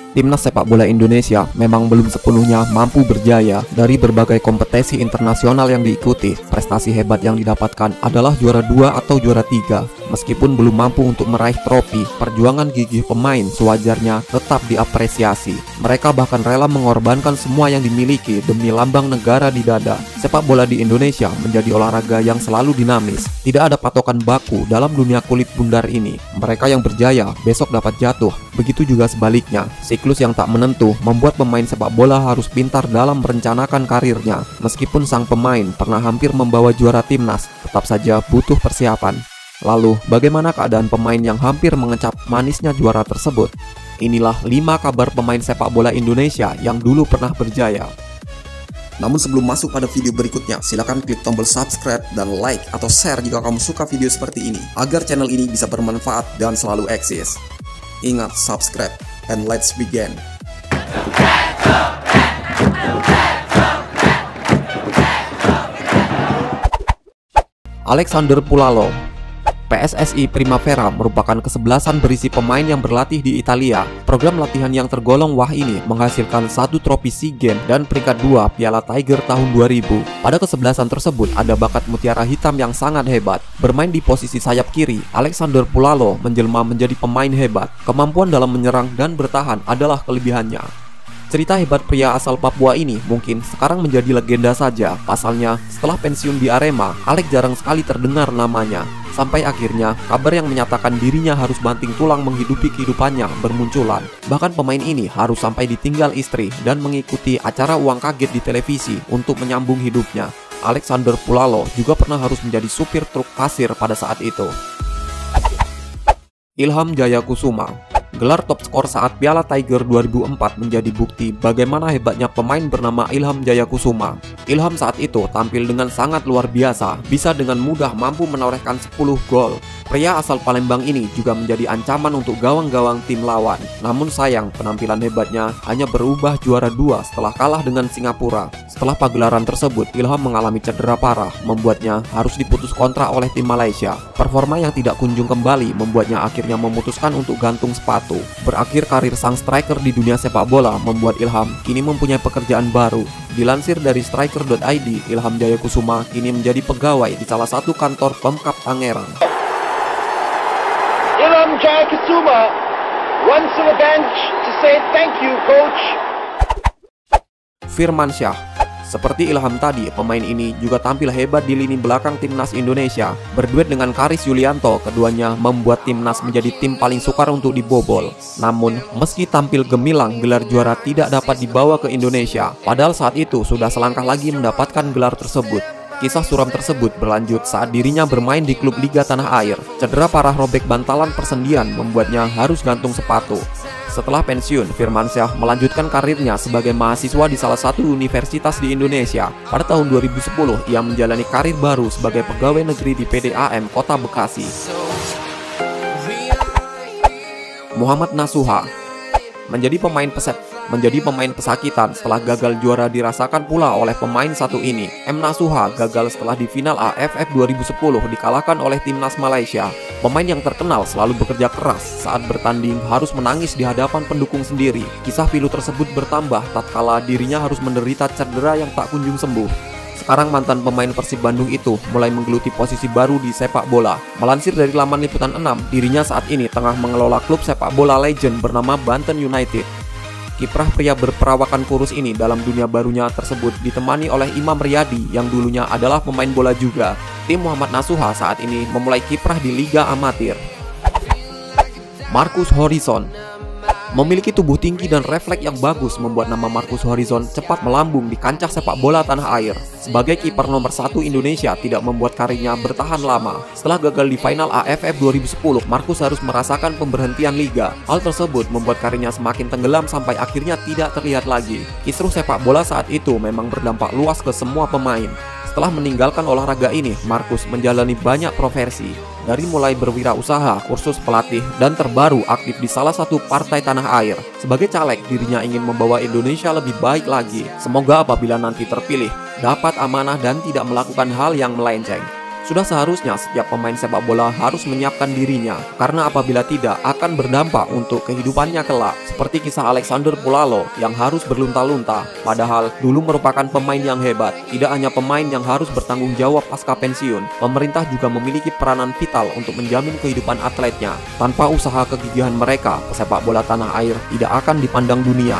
Timnas sepak bola Indonesia memang belum sepenuhnya mampu berjaya dari berbagai kompetisi internasional yang diikuti. Prestasi hebat yang didapatkan adalah juara 2 atau juara 3. Meskipun belum mampu untuk meraih trofi, perjuangan gigih pemain sewajarnya tetap diapresiasi. Mereka bahkan rela mengorbankan semua yang dimiliki demi lambang negara di dada. Sepak bola di Indonesia menjadi olahraga yang selalu dinamis. Tidak ada patokan baku dalam dunia kulit bundar ini. Mereka yang berjaya besok dapat jatuh. Begitu juga sebaliknya. Siklus yang tak menentu membuat pemain sepak bola harus pintar dalam merencanakan karirnya. Meskipun sang pemain pernah hampir membawa juara timnas, tetap saja butuh persiapan. Lalu, bagaimana keadaan pemain yang hampir mengecap manisnya juara tersebut? Inilah 5 kabar pemain sepak bola Indonesia yang dulu pernah berjaya. Namun sebelum masuk pada video berikutnya, silakan klik tombol subscribe dan like atau share jika kamu suka video seperti ini, agar channel ini bisa bermanfaat dan selalu eksis. Ingat, subscribe, and let's begin. Alexander Pulalo. PSSI Primavera merupakan kesebelasan berisi pemain yang berlatih di Italia. Program latihan yang tergolong wah ini menghasilkan 1 trofi SEA Games dan peringkat 2 Piala Tiger tahun 2000. Pada kesebelasan tersebut ada bakat mutiara hitam yang sangat hebat. Bermain di posisi sayap kiri, Alexander Pulalo menjelma menjadi pemain hebat. Kemampuan dalam menyerang dan bertahan adalah kelebihannya. Cerita hebat pria asal Papua ini mungkin sekarang menjadi legenda saja. Pasalnya, setelah pensiun di Arema, Alex jarang sekali terdengar namanya. Sampai akhirnya, kabar yang menyatakan dirinya harus banting tulang menghidupi kehidupannya bermunculan. Bahkan pemain ini harus sampai ditinggal istri dan mengikuti acara uang kaget di televisi untuk menyambung hidupnya. Alexander Pulalo juga pernah harus menjadi supir truk pasir pada saat itu. Ilham Jaya Kusuma. Gelar top skor saat Piala Tiger 2004 menjadi bukti bagaimana hebatnya pemain bernama Ilham Jaya Kusuma. Ilham saat itu tampil dengan sangat luar biasa, bisa dengan mudah mampu menorehkan 10 gol. Pria asal Palembang ini juga menjadi ancaman untuk gawang-gawang tim lawan. Namun sayang, penampilan hebatnya hanya berubah juara 2 setelah kalah dengan Singapura. Setelah pagelaran tersebut, Ilham mengalami cedera parah, membuatnya harus diputus kontrak oleh tim Malaysia. Performa yang tidak kunjung kembali membuatnya akhirnya memutuskan untuk gantung sepatu. Berakhir karir sang striker di dunia sepak bola membuat Ilham kini mempunyai pekerjaan baru. Dilansir dari striker.id, Ilham Jaya Kusuma kini menjadi pegawai di salah satu kantor Pemkap Tangerang. Ilham Jaya Kusuma runs to the bench to say thank you, coach. Firmansyah. Seperti Ilham tadi, pemain ini juga tampil hebat di lini belakang timnas Indonesia. Berduet dengan Karis Yulianto, keduanya membuat timnas menjadi tim paling sukar untuk dibobol. Namun, meski tampil gemilang, gelar juara tidak dapat dibawa ke Indonesia. Padahal saat itu sudah selangkah lagi mendapatkan gelar tersebut. Kisah suram tersebut berlanjut saat dirinya bermain di klub Liga Tanah Air. Cedera parah robek bantalan persendian membuatnya harus gantung sepatu. Setelah pensiun, Firmansyah melanjutkan karirnya sebagai mahasiswa di salah satu universitas di Indonesia. Pada tahun 2010, ia menjalani karir baru sebagai pegawai negeri di PDAM Kota Bekasi. Muhammad Nasuha. Menjadi pemain pesakitan setelah gagal juara dirasakan pula oleh pemain satu ini. M. Nasuha gagal setelah di final AFF 2010 dikalahkan oleh timnas Malaysia. Pemain yang terkenal selalu bekerja keras saat bertanding harus menangis di hadapan pendukung sendiri. Kisah pilu tersebut bertambah tatkala dirinya harus menderita cedera yang tak kunjung sembuh. Sekarang mantan pemain Persib Bandung itu mulai menggeluti posisi baru di sepak bola. Melansir dari laman Liputan 6, dirinya saat ini tengah mengelola klub sepak bola legend bernama Banten United. Kiprah pria berperawakan kurus ini dalam dunia barunya tersebut ditemani oleh Imam Riyadi yang dulunya adalah pemain bola juga. Tim Muhammad Nasuha saat ini memulai kiprah di Liga Amatir. Marcus Horizon. Memiliki tubuh tinggi dan refleks yang bagus membuat nama Marcus Horizon cepat melambung di kancah sepak bola tanah air. Sebagai kiper nomor 1 Indonesia tidak membuat karirnya bertahan lama. Setelah gagal di final AFF 2010, Marcus harus merasakan pemberhentian liga. Hal tersebut membuat karirnya semakin tenggelam sampai akhirnya tidak terlihat lagi. Kisruh sepak bola saat itu memang berdampak luas ke semua pemain. Setelah meninggalkan olahraga ini, Marcus menjalani banyak profesi. Dari mulai berwirausaha, kursus pelatih, dan terbaru aktif di salah satu partai tanah air. Sebagai caleg, dirinya ingin membawa Indonesia lebih baik lagi. Semoga apabila nanti terpilih, dapat amanah dan tidak melakukan hal yang melenceng. Sudah seharusnya setiap pemain sepak bola harus menyiapkan dirinya, karena apabila tidak akan berdampak untuk kehidupannya kelak. Seperti kisah Alexander Pulalo yang harus berlunta-lunta, padahal dulu merupakan pemain yang hebat. Tidak hanya pemain yang harus bertanggung jawab pasca pensiun, pemerintah juga memiliki peranan vital untuk menjamin kehidupan atletnya. Tanpa usaha kegigihan mereka, pesepak bola tanah air tidak akan dipandang dunia.